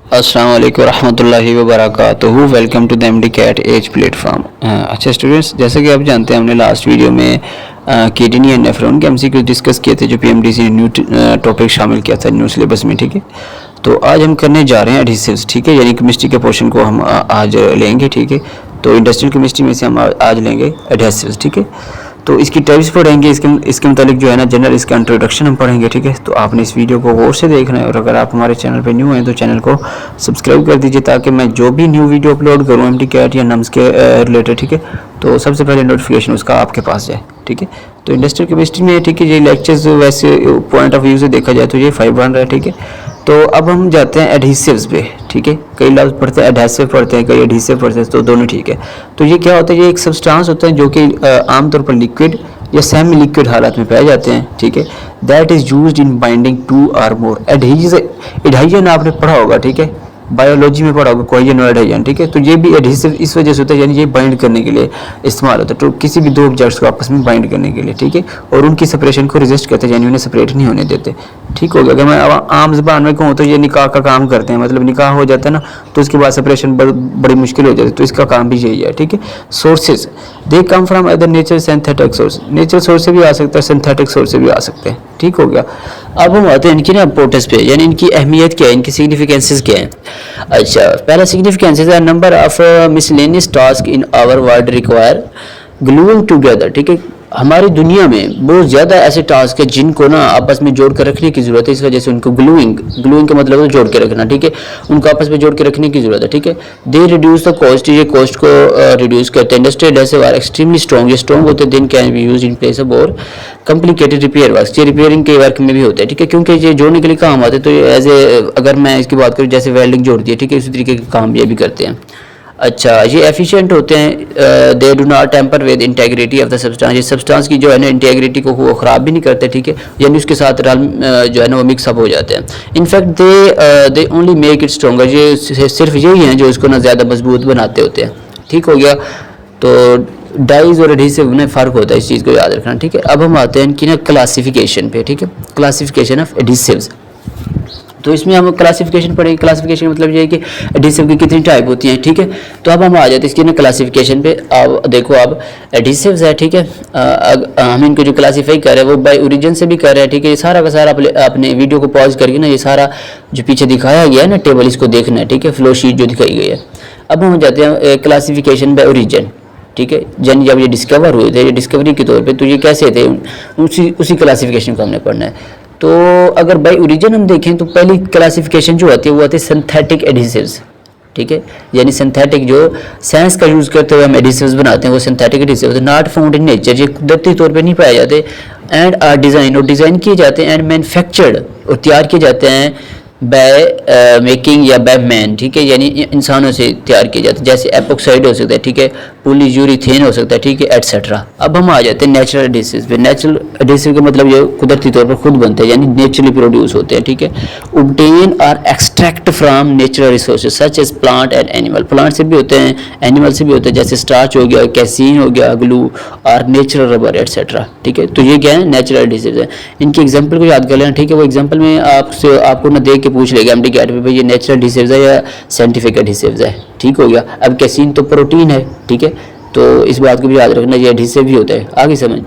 अस्सलाम वालेकुम रहमतुल्लाहि व बरकातुहू। Welcome to the MD CAT edge platform. अच्छा स्टूडेंट्स, जैसे कि आप जानते हैं हमने लास्ट वीडियो में किडनी एंड नेफ्रॉन के एमसीक्यू डिस्कस किए थे जो पीएमडीसी न्यू टॉपिक शामिल किया था न्यू सिलेबस में। ठीक है, तो आज हम करने जा रहे हैं एडहेसिव्स। ठीक है, यानी केमिस्ट्री के पोर्शन को हम आज लेंगे। ठीक है, तो इंडस्ट्रियल केमिस्ट्री में से हम आज लेंगे एडहेसिव्स। ठीक है, तो इसकी टाइप्स पढ़ेंगे, इसके मुतालिक जो है ना जनरल इसका इंट्रोडक्शन हम पढ़ेंगे। ठीक है, तो आपने इस वीडियो को गौर से देखना है और अगर आप हमारे चैनल पे न्यू हैं तो चैनल को सब्सक्राइब कर दीजिए ताकि मैं जो भी न्यू वीडियो अपलोड करूँ एमडी कैट या नम्स के रिलेटेड, ठीक है, तो सबसे पहले नोटिफिकेशन उसका आपके पास जाए। ठीक है, तो इंडस्ट्रियल केमिस्ट्री में ठीक है ये लेक्चर्स वैसे पॉइंट ऑफ व्यू से देखा जाए तो ये 5 बन रहा है। ठीक है, तो अब हम जाते हैं एडहेसिव्स पे। ठीक है, कई लफ्ज़ पढ़ते हैं एडहेसिव पढ़ते हैं, कई एडहेसिव पढ़ते हैं, तो दोनों ठीक है। तो ये क्या होता है, ये एक सब्सटेंस होता है जो कि आमतौर पर लिक्विड या सेमी लिक्विड हालत में पाए जाते हैं। ठीक है, that is used in binding 2 और मोर। एडहेजन आपने पढ़ा होगा, ठीक है, बायोलॉजी में पढ़ा होगा कोहेजन और एडहेजन। ठीक है, तो ये भी एडहेसिव इस वजह से होता है, यानी ये बाइंड करने के लिए इस्तेमाल होता है, तो किसी भी दो ऑब्जेक्ट्स को आपस में बाइंड करने के लिए। ठीक है, और उनकी सेपरेशन को रेजिस्ट करते हैं, यानी उन्हें सेपरेट नहीं होने देते। ठीक हो गया। अगर मैं आम ज़बान में कहूँ तो ये निकाह का काम करते हैं, मतलब निकाह हो जाता है ना तो उसके बाद सेपरेशन बड़ी मुश्किल हो जाती है, तो इसका काम भी यही है। ठीक है, sources they come from other nature synthetic source, nature source से भी आ सकता है, सिंथेटिक सोर्स से भी आ सकते हैं। ठीक हो गया। अब हम आते हैं इनकी ना इंपोर्टेंस पे, यानी इनकी अहमियत क्या है, इनकी सिग्निफिकेंसेस क्या है। अच्छा, पहला सिग्निफिकेंसेस है number of miscellaneous task in our world require gluing together. ठीक है, हमारी दुनिया में बहुत ज़्यादा ऐसे टास्क है जिनको ना आपस में जोड़ कर रखने की ज़रूरत है, इस वजह से उनको ग्लूइंग का मतलब है जोड़ के रखना। ठीक है, उनको आपस में जोड़ के रखने की ज़रूरत है। ठीक है, दे रिड्यूस द कॉस्ट, ये कॉस्ट को रिड्यूस करते हैं। Industrial adhesive are extremely strong, ये स्ट्रॉन्ग होते हैं, then can be use in place of or complicated repair work, ये रिपेयरिंग के वर्क में भी होते हैं। ठीक है, क्योंकि ये जोड़ने के लिए काम आते हैं, तो एज ए अगर मैं इसकी बात करूँ जैसे वेल्डिंग जोड़ती है, ठीक है, इसी तरीके के काम ये भी करते हैं। अच्छा, ये एफिशिएंट होते हैं, they do not temper with integrity of the substance, ये सब्सटेंस की जो है ना इंटेग्रिटी को वो ख़राब भी नहीं करते। ठीक है, यानी उसके साथ जो है ना वो मिक्सअप हो जाते हैं। In fact they only make it stronger, ये सिर्फ यही हैं जो इसको ना ज़्यादा मजबूत बनाते होते हैं। ठीक हो गया। तो डाइज और एडहेसिव में फ़र्क होता है, इस चीज़ को याद रखना। ठीक है, अब हम आते हैं इनकी ना क्लासिफिकेशन पे। ठीक है, क्लासिफिकेशन ऑफ एडहेसिव्स, तो इसमें हम क्लासिफिकेशन पढ़ेंगे। क्लासिफिकेशन मतलब ये है कि एडहेसिव की कितनी टाइप होती हैं। ठीक है, तो अब हम आ जाते हैं इसकी ना क्लासिफिकेशन पे। अब देखो, अब एडहेसिव्स है, ठीक है, हम इनको जो क्लासीफाई कर रहे हैं वो बाय ओरिजिन से भी कर रहे हैं। ठीक है, ये सारा का सारा अपने वीडियो को पॉज करके ना ये सारा जो पीछे दिखाया गया है ना टेबल, इसको देखना है। ठीक है, फ्लो शीट जो दिखाई गई है। अब हम जाते हैं क्लासिफिकेशन बाय ओरिजिन। ठीक है, यानी जब ये डिस्कवर हुए थे, ये डिस्कवरी के तौर पे, तो ये कैसे थे, उसी क्लासिफिकेशन को हमने पढ़ना है। तो अगर बाय ओरिजिन हम देखें तो पहली क्लासिफिकेशन जो आती है वो आती है सिंथेटिक एडहेसिव्स। ठीक है, यानी सिंथेटिक जो साइंस का यूज़ करते हुए हम एडहेसिव्स बनाते हैं वो synthetic adhesives, not found in nature, ये कुदरती तौर पे नहीं पाए जाते। एंड आर डिज़ाइन, और डिज़ाइन किए जाते हैं, एंड मैन्युफैक्चर्ड, और तैयार किए जाते हैं बाय मेकिंग या बाय मैन। ठीक है, यानी इंसानों से तैयार किए जाते हैं, जैसे एपोक्साइड हो सकता है, ठीक है, पॉलीयूरेथेन हो सकता है, ठीक है, एटसेट्रा। अब हम आ जाते हैं नेचुरल एडहेसिव पे। नेचुरल एडहेसिव का मतलब ये कुदरती तौर पर खुद बनते हैं, यानी नेचुरली प्रोड्यूस होते हैं। ठीक है, ऑब्टेन और extract from natural resources such as plant and animal, plant से भी होते हैं, एनिमल से भी होते हैं, जैसे स्टार्च हो गया, कैसीन हो गया, ग्लू और नेचुरल रबर एटसेट्रा। ठीक है, तो ये क्या है, नेचुरल एडहेसिव है। इनके एग्जाम्पल को याद कर लेना। ठीक है, वो एग्जाम्पल में आपको ना देख के पूछ लेगा एमडी कैट में, भाई ये नेचुरल एडहेसिव्स है या साइंटिफिक एडहेसिव्स है। ठीक हो गया। अब कैसीन तो प्रोटीन है, ठीक है, तो इस बात को भी याद रखना, ये एडहेसिव भी होता है। आगे समझ।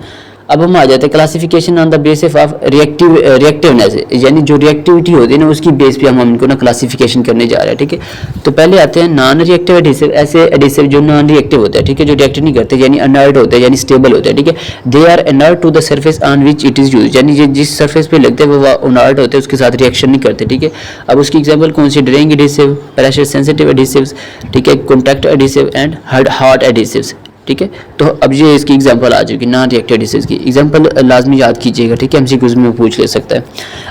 अब हम आ जाते हैं classification on the basis of reactiveness, यानी जो रिएक्टिविटी होती है ना उसकी बेस पे हम इनको ना क्लासिफिकेशन करने जा रहे हैं। ठीक है, तो पहले आते हैं नॉन रिएक्टिव एडहेसिव, ऐसे एडहेसिव जो नॉन रिएक्टिव होते हैं, ठीक है, जो रिएक्ट नहीं करते, यानी अनर्ट होते हैं, यानी स्टेबल होते हैं। ठीक है, they are inert to the surface on which it is use, यानी जिस सर्फेस पे लगते हैं वो अनर्ट होते हैं, उसके साथ रिएक्शन नहीं करते। ठीक है, अब उसकी example considering adhesive, pressure sensitive adhesives, ठीक है, contact adhesive and hard adhesives. ठीक है, तो अब ये इसकी एग्जांपल आ चुकी नॉन रिएक्टिव एडहेसिव्स की। एग्जांपल लाजमी याद कीजिएगा। ठीक है, एमसीक्यूज में पूछ ले सकता है।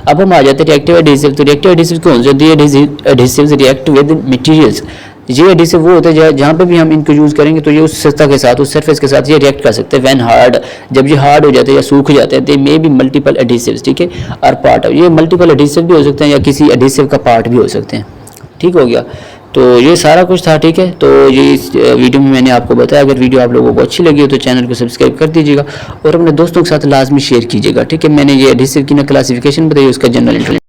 अब हम आ जाते हैं रिएक्टिव एडहेसिव। तो रिएक्टिव एडहेसिव कौन से, दी एडहेसिव्स रिएक्ट विद मटेरियल्स, ये एडहेसिव वो होते हैं जहाँ पे भी हम इनको यूज़ करेंगे तो ये उस सतह के साथ, उस सरफेस के साथ ये रिएक्ट कर सकते हैं। व्हेन हार्ड, जब ये हार्ड हो जाते हैं या सूख जाते हैं, दे मे बी मल्टीपल एडहेसिव्स। ठीक है, और पार्ट ऑफ, ये मल्टीपल एडहेसिव भी हो सकते हैं या किसी एडहेसिव का पार्ट भी हो सकते हैं। ठीक हो गया। तो ये सारा कुछ था। ठीक है, तो ये इस वीडियो में मैंने आपको बताया। अगर वीडियो आप लोगों को अच्छी लगी हो तो चैनल को सब्सक्राइब कर दीजिएगा और अपने दोस्तों के साथ लाजमी शेयर कीजिएगा। ठीक है, मैंने ये एडहेसिव की ना क्लासिफिकेशन बताई, उसका जनरल इंट्रोडक्शन